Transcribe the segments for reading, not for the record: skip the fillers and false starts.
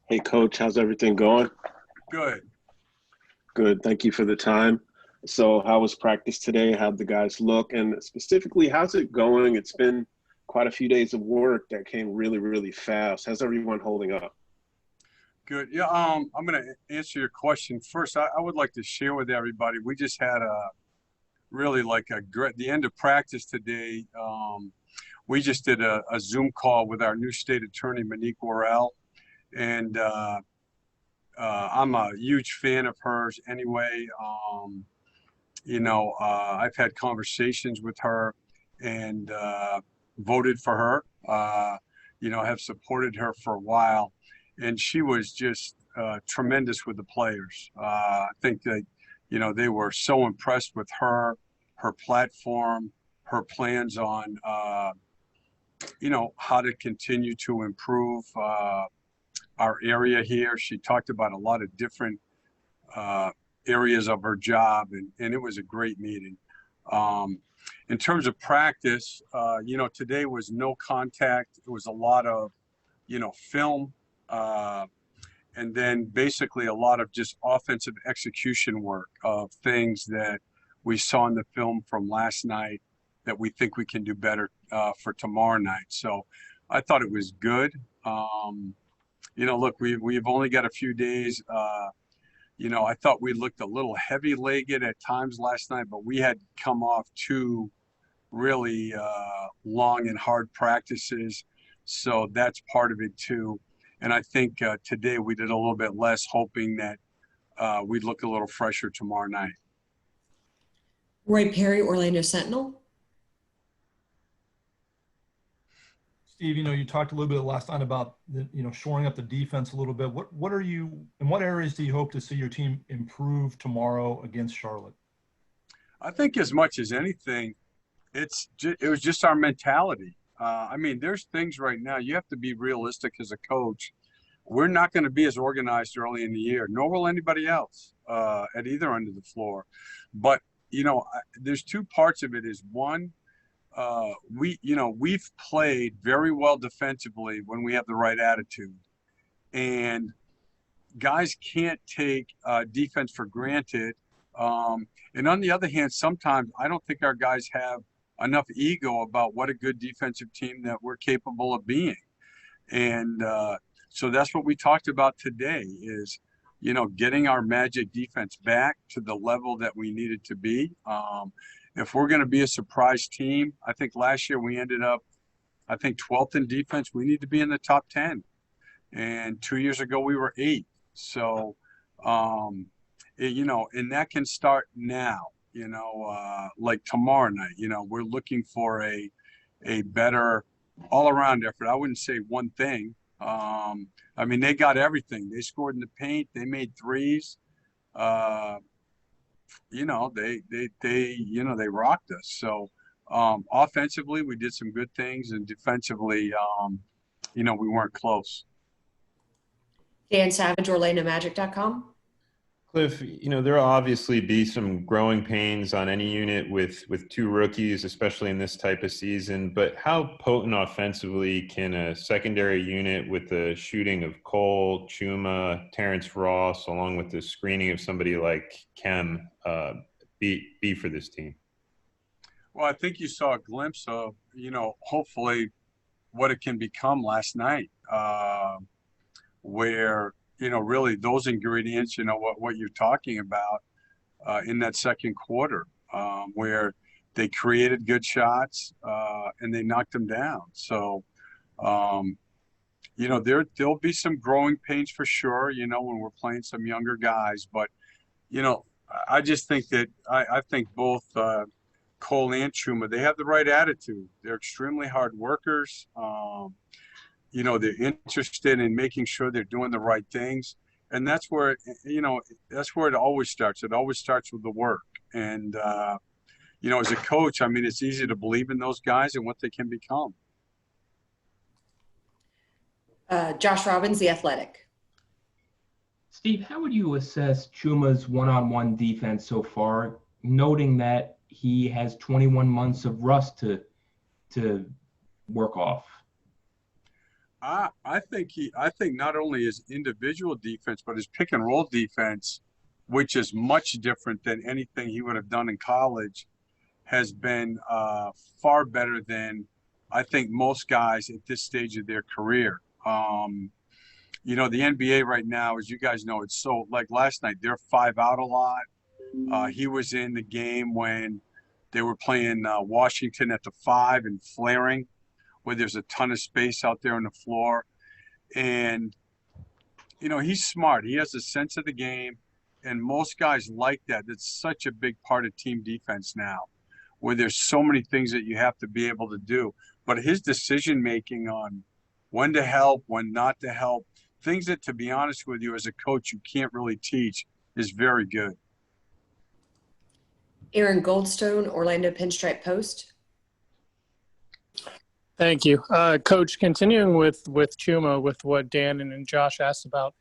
Hey, Coach, how's everything going? Good. Good. Thank you for the time. So, how was practice today? How'd the guys look? And specifically, how's it going? It's been quite a few days of work that came really, really fast. How's everyone holding up? Good. Yeah, I'm going to answer your question first. I would like to share with everybody. We just had a really like a great, the end of practice today. We just did a Zoom call with our new state attorney, Monique Warren, and I'm a huge fan of hers anyway. I've had conversations with her and voted for her. Have supported her for a while, and she was just tremendous with the players. I think that they were so impressed with her, her platform, her plans on how to continue to improve our area here. She talked about a lot of different uh, areas of her job, and it was a great meeting. Um, in terms of practice, today was no contact. It was a lot of, film, uh, and then basically a lot of just offensive execution work of things that we saw in the film from last night that we think we can do better for tomorrow night. So I thought it was good. Look, we've only got a few days. I thought we looked a little heavy-legged at times last night, but we had come off two really long and hard practices, so that's part of it too. And I think today we did a little bit less, hoping that we'd look a little fresher tomorrow night. Roy Perry, Orlando Sentinel. Steve, you talked a little bit last night about shoring up the defense a little bit. What are you, in what areas do you hope to see your team improve tomorrow against Charlotte? I think as much as anything, it was just our mentality. There's things right now you have to be realistic as a coach. We're not going to be as organized early in the year, nor will anybody else at either end of the floor. But there's two parts of it. Is one, we've played very well defensively when we have the right attitude, and guys can't take defense for granted. And on the other hand, sometimes I don't think our guys have enough ego about what a good defensive team that we're capable of being. And so that's what we talked about today is, getting our magic defense back to the level that we needed to be. If we're going to be a surprise team, I think last year we ended up, I think 12th in defense. We need to be in the top 10. And 2 years ago we were 8th. So, and that can start now, like tomorrow night, we're looking for a better all around effort. I wouldn't say one thing. They got everything. They scored in the paint. They made threes. Uh, they rocked us. So, offensively, we did some good things, and defensively, we weren't close. Dan Savage, OrlandoMagic.com. Cliff, there'll obviously be some growing pains on any unit with two rookies, especially in this type of season. But how potent offensively can a secondary unit with the shooting of Cole, Chuma, Terrence Ross, along with the screening of somebody like Kem, be for this team? Well, I think you saw a glimpse of, hopefully what it can become last night, where really those ingredients, what you're talking about in that second quarter, where they created good shots and they knocked them down. So, there'll be some growing pains for sure, when we're playing some younger guys. But, I just think that I think both Cole and Chuma, they have the right attitude. They're extremely hard workers. They're interested in making sure they're doing the right things. And that's where, it always starts. It always starts with the work. And, as a coach, it's easy to believe in those guys and what they can become. Josh Robbins, The Athletic. Steve, how would you assess Chuma's one-on-one defense so far, noting that he has 21 months of rust to work off? I think not only his individual defense, but his pick and roll defense, which is much different than anything he would have done in college, has been far better than I think most guys at this stage of their career. You know, the NBA right now, as you guys know, it's so like last night, they're 5 out a lot. He was in the game when they were playing Washington at the 5 and flaring, where there's a ton of space out there on the floor. And, you know, he's smart. He has a sense of the game. And most guys like that. That's such a big part of team defense now, where there's so many things that you have to be able to do. But his decision making on when to help, when not to help, things that, to be honest with you, as a coach, you can't really teach, is very good. Aaron Goldstone, Orlando Pinstripe Post. Thank you. Coach, continuing with Chuma, with what Dan and Josh asked about,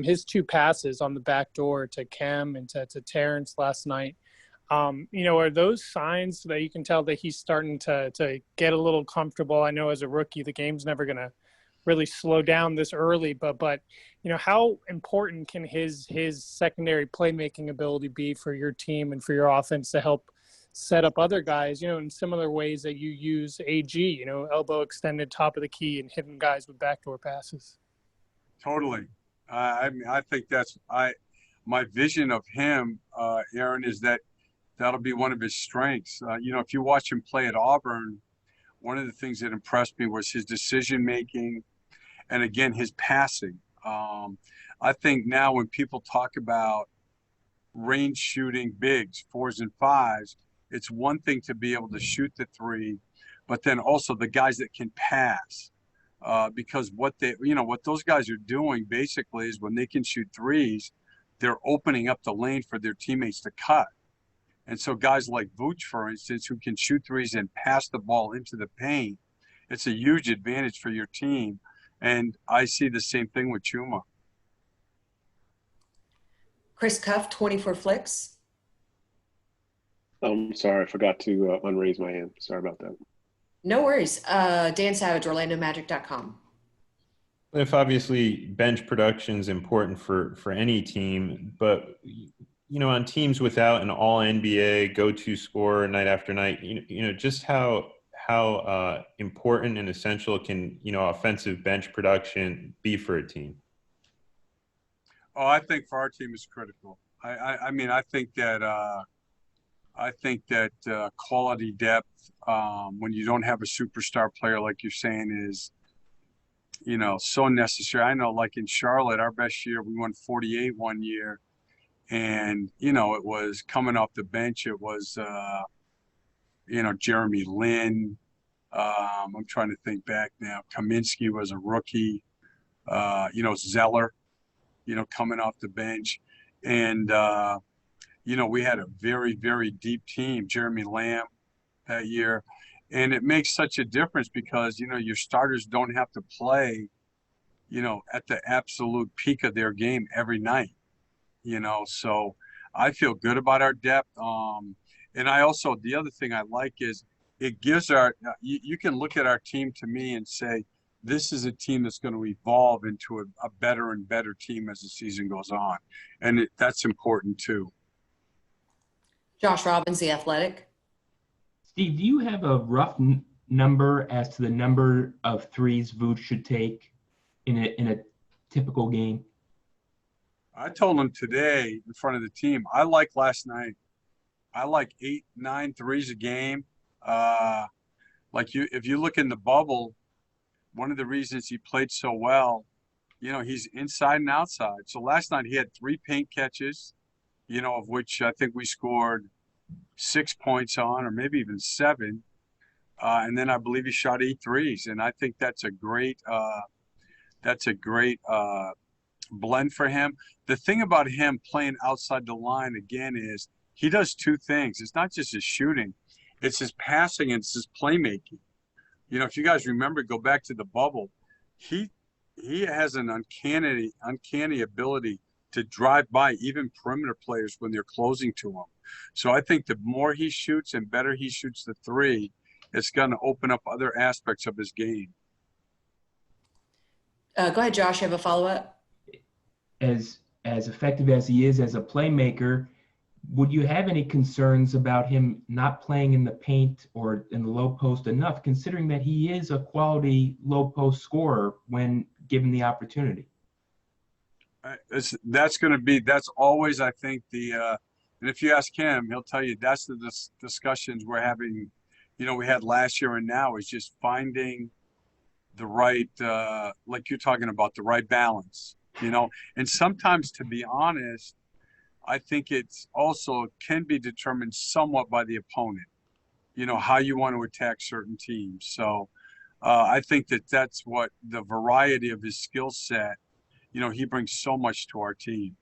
his 2 passes on the back door to Kem and to Terrence last night, you know, are those signs that you can tell that he's starting to get a little comfortable? I know as a rookie, the game's never going to really slow down this early, but you know, how important can his secondary playmaking ability be for your team and for your offense to help set up other guys, you know, in similar ways that you use AG, you know, elbow extended, top of the key, and hitting guys with backdoor passes? Totally. I mean, I think my vision of him, Aaron, is that'll be one of his strengths. You know, if you watch him play at Auburn, one of the things that impressed me was his decision making, and again, his passing. I think now when people talk about range shooting bigs, 4s and 5s, it's one thing to be able to shoot the 3, but then also the guys that can pass. Because what those guys are doing basically is when they can shoot 3s, they're opening up the lane for their teammates to cut. And so guys like Vooch, for instance, who can shoot 3s and pass the ball into the paint, it's a huge advantage for your team. And I see the same thing with Chuma. Chris Cuff, 24 Flicks. I'm sorry, I forgot to unraise my hand. Sorry about that. No worries. Dan Savage, OrlandoMagic.com. If obviously bench production is important for any team, but you know, on teams without an all NBA go-to scorer night after night, you know, just how important and essential can, you know, offensive bench production be for a team? Oh, I think for our team is critical. I mean, I think that quality depth, when you don't have a superstar player like you're saying, is, you know, so necessary. I know, like in Charlotte, our best year, we won 48 one year, and you know, it was coming off the bench. It was, you know, Jeremy Lin. I'm trying to think back now. Kaminsky was a rookie. You know, Zeller, you know, coming off the bench. And, you know, we had a very, very deep team, Jeremy Lamb that year. And it makes such a difference because, you know, your starters don't have to play, you know, at the absolute peak of their game every night, you know. So I feel good about our depth. And I also, the other thing I like is it gives you can look at our team to me and say, this is a team that's going to evolve into a better and better team as the season goes on. And that's important too. Josh Robbins, The Athletic. Steve, do you have a rough number as to the number of 3s Vooch should take in a typical game? I told him today in front of the team, I like last night. I like 8, 9 threes a game. If you look in the bubble, one of the reasons he played so well, you know, he's inside and outside. So last night he had 3 paint catches, you know, of which I think we scored 6 points on, or maybe even 7. And then I believe he shot 8 threes. And I think that's a great blend for him. The thing about him playing outside the line again is he does 2 things. It's not just his shooting, it's his passing and it's his playmaking. You know, if you guys remember, go back to the bubble, he has an uncanny ability to drive by even perimeter players when they're closing to him. So I think the more he shoots and better he shoots the 3, it's going to open up other aspects of his game. Go ahead, Josh. You have a follow-up? As effective as he is as a playmaker, would you have any concerns about him not playing in the paint or in the low post enough, considering that he is a quality low post scorer when given the opportunity? That's always, I think, and if you ask him, he'll tell you that's the discussions we're having, we had last year and now, is just finding the right, like you're talking about, the right balance, and sometimes, to be honest, I think it's also can be determined somewhat by the opponent, how you want to attack certain teams. So I think that's what the variety of his skill set, he brings so much to our team.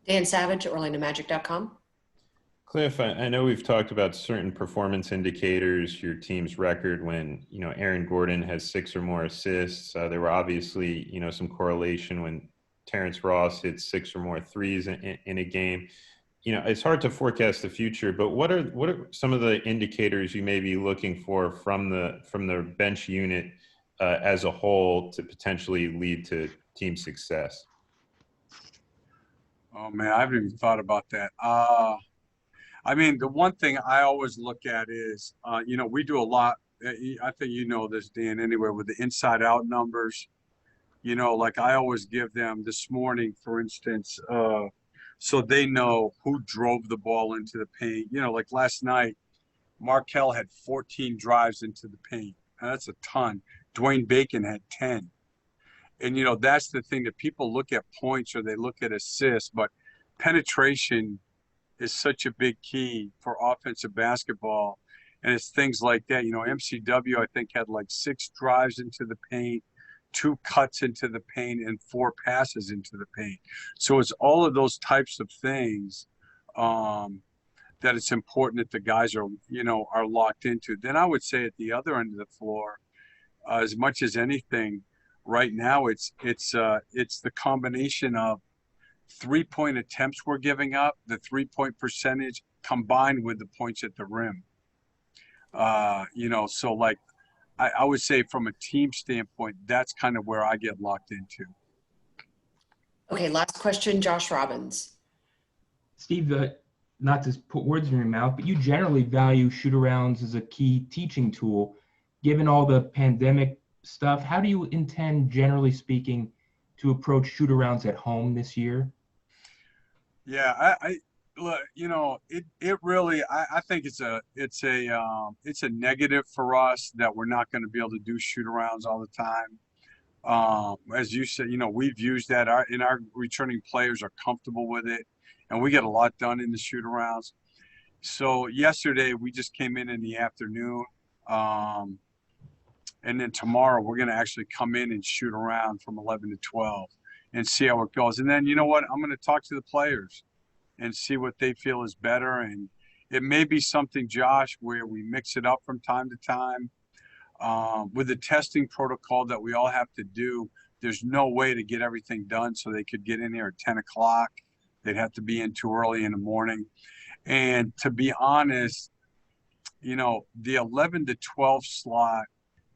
Dan Savage, OrlandoMagic.com. Cliff, I know we've talked about certain performance indicators, your team's record when, Aaron Gordon has 6 or more assists. There were obviously, some correlation when Terrence Ross hits 6 or more threes in a game. It's hard to forecast the future, but what are some of the indicators you may be looking for from the bench unit as a whole to potentially lead to team success? Oh man, I haven't even thought about that. The one thing I always look at is, we do a lot. I think this, Dan, anyway, with the inside out numbers. Like I always give them this morning, for instance, so they know who drove the ball into the paint. Like last night, Markelle had 14 drives into the paint. And that's a ton. Dwayne Bacon had 10. And, that's the thing, that people look at points or they look at assists, but penetration is such a big key for offensive basketball. And it's things like that. MCW, I think, had like 6 drives into the paint, 2 cuts into the paint, and 4 passes into the paint. So it's all of those types of things that it's important that the guys are locked into. Then I would say at the other end of the floor, as much as anything, right now it's the combination of 3-point attempts we're giving up, the 3-point percentage combined with the points at the rim. So like I would say from a team standpoint, that's kind of where I get locked into. Okay, last question, Josh Robbins. Steve, not to put words in your mouth, but you generally value shoot-arounds as a key teaching tool. Given all the pandemic stuff, how do you intend, generally speaking, to approach shoot-arounds at home this year? Yeah, I look, it really, I think it's a negative for us that we're not going to be able to do shoot-arounds all the time. As you said, we've used that. Our returning players are comfortable with it, and we get a lot done in the shoot-arounds. So yesterday we just came in the afternoon, and then tomorrow we're going to actually come in and shoot around from 11 to 12 and see how it goes. And then, you know what, I'm going to talk to the players and see what they feel is better. And it may be something, Josh, where we mix it up from time to time. With the testing protocol that we all have to do, there's no way to get everything done so they could get in here at 10 o'clock. They'd have to be in too early in the morning. And to be honest, the 11 to 12 slot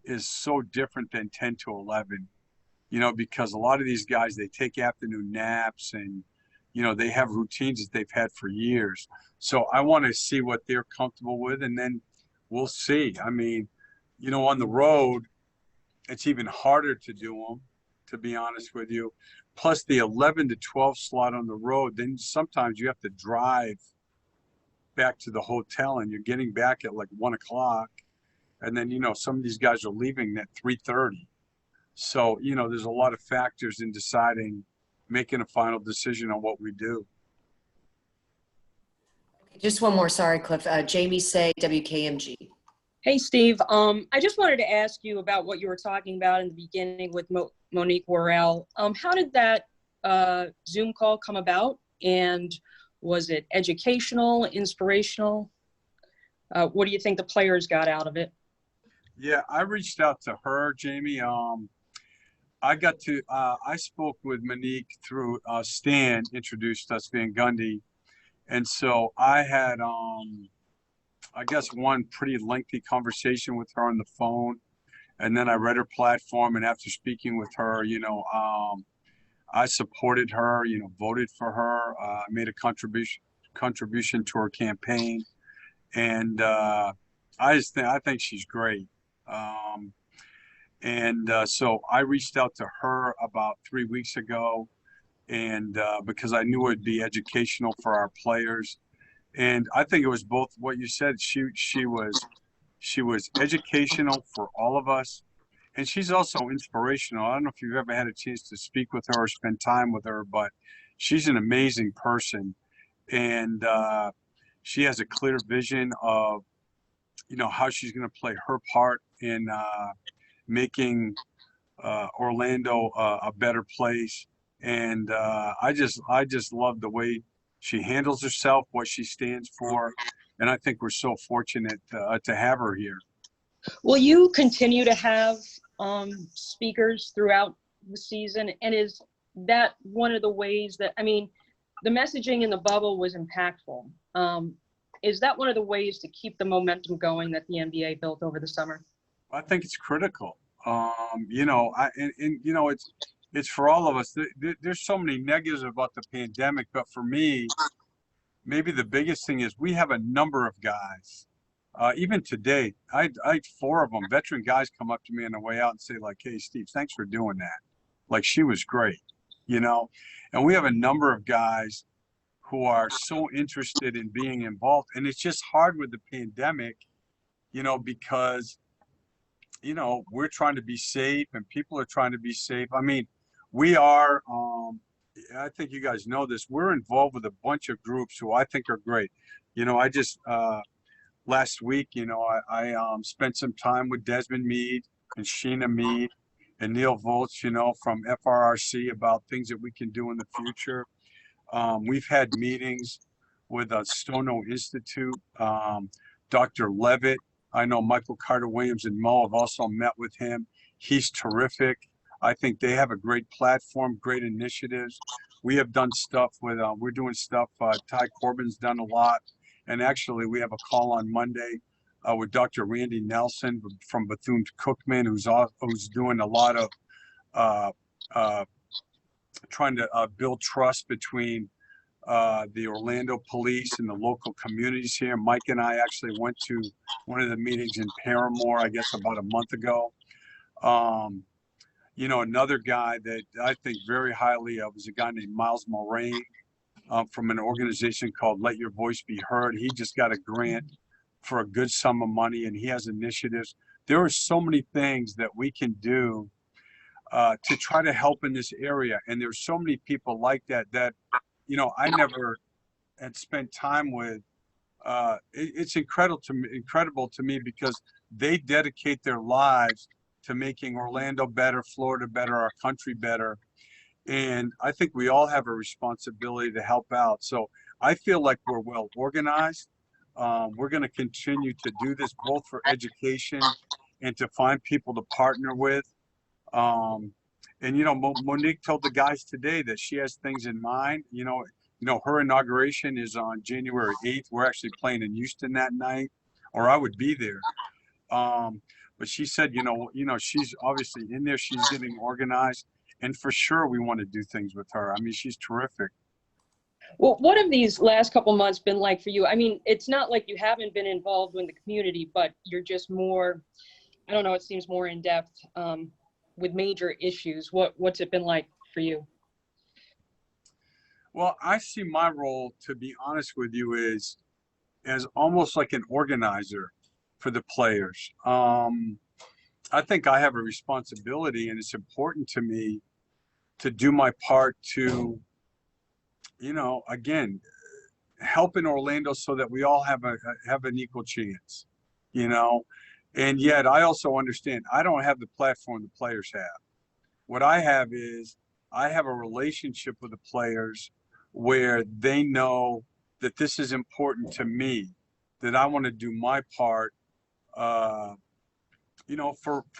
is so different than 10 to 11, because a lot of these guys, they take afternoon naps and, they have routines that they've had for years. So I want to see what they're comfortable with, and then we'll see. On the road, it's even harder to do them, to be honest with you. Plus the 11 to 12 slot on the road, then sometimes you have to drive back to the hotel and you're getting back at like 1 o'clock. And then, some of these guys are leaving at 3:30. So, there's a lot of factors in making a final decision on what we do. Just one more, sorry, Cliff. Jamie Say, WKMG. Hey, Steve. I just wanted to ask you about what you were talking about in the beginning with Monique Warren. How did that Zoom call come about? And was it educational, inspirational? What do you think the players got out of it? Yeah, I reached out to her, Jamie. I spoke with Monique through Stan, introduced us, Van Gundy. And so I had, I guess, one pretty lengthy conversation with her on the phone. And then I read her platform, and after speaking with her, I supported her, voted for her, made a contribution to her campaign, and I think she's great. So I reached out to her about 3 weeks ago, and because I knew it'd be educational for our players, and I think it was both what you said. She was educational for all of us, and she's also inspirational. I don't know if you've ever had a chance to speak with her or spend time with her, but she's an amazing person, and she has a clear vision of how she's going to play her part in making Orlando a better place. And I just love the way she handles herself, what she stands for, and I think we're so fortunate to have her here. Will you continue to have speakers throughout the season? And is that one of the ways that, the messaging in the bubble was impactful. Is that one of the ways to keep the momentum going that the NBA built over the summer? I think it's critical. It's for all of us. There's so many negatives about the pandemic, but for me, maybe the biggest thing is we have a number of guys. Even today, I had 4 of them, veteran guys, come up to me on the way out and say, like, "Hey, Steve, thanks for doing that. Like, she was great," And we have a number of guys who are so interested in being involved, and it's just hard with the pandemic, because we're trying to be safe, and people are trying to be safe. We are. I think you guys know this. We're involved with a bunch of groups who I think are great. I just. Last week, I spent some time with Desmond Meade and Sheena Meade and Neil Volz, from FRRC about things that we can do in the future. We've had meetings with Stono Institute, Dr. Levitt. I know Michael Carter-Williams and Mo have also met with him. He's terrific. I think they have a great platform, great initiatives. We have done stuff with, we're doing stuff, Ty Corbin's done a lot. And actually, we have a call on Monday with Dr. Randy Nelson from Bethune-Cookman, who's doing a lot of trying to build trust between the Orlando police and the local communities here. Mike and I actually went to one of the meetings in Paramore, I guess, about a month ago. Another guy that I think very highly of is a guy named Miles Moraine. From an organization called Let Your Voice Be Heard. He just got a grant for a good sum of money, and he has initiatives. There are so many things that we can do to try to help in this area, and there's so many people like that I never had spent time with. It's incredible to me because they dedicate their lives to making Orlando better, Florida better, our country better. And I think we all have a responsibility to help out. So I feel like we're well organized. We're going to continue to do this both for education and to find people to partner with. Monique told the guys today that she has things in mind. Her inauguration is on January 8th. We're actually playing in Houston that night, or I would be there. But she said, she's obviously in there. She's getting organized. And for sure, we want to do things with her. She's terrific. Well, what have these last couple months been like for you? It's not like you haven't been involved in the community, but you're just more, I don't know, it seems more in depth with major issues. What's it been like for you? Well, I see my role, to be honest with you, is as almost like an organizer for the players. I think I have a responsibility, and it's important to me to do my part to, again, help in Orlando so that we all have an equal chance, and yet I also understand I don't have the platform the players have. What I have is I have a relationship with the players where they know that this is important to me, that I want to do my part, for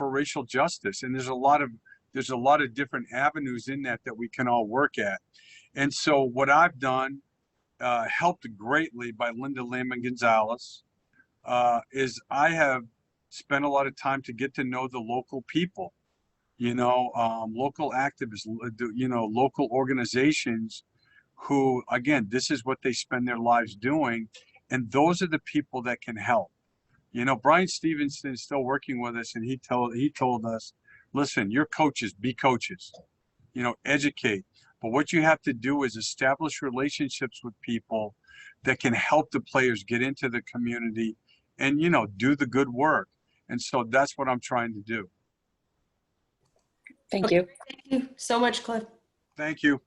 racial justice. And there's a lot of different avenues in that we can all work at. And so what I've done, helped greatly by Linda Lamon Gonzalez, is I have spend a lot of time to get to know the local people, local activists, local organizations who, again, this is what they spend their lives doing. And those are the people that can help. Brian Stevenson is still working with us, and he told us, listen, you're coaches, be coaches, educate. But what you have to do is establish relationships with people that can help the players get into the community and, do the good work. And so that's what I'm trying to do. Thank you. Thank you so much, Cliff. Thank you.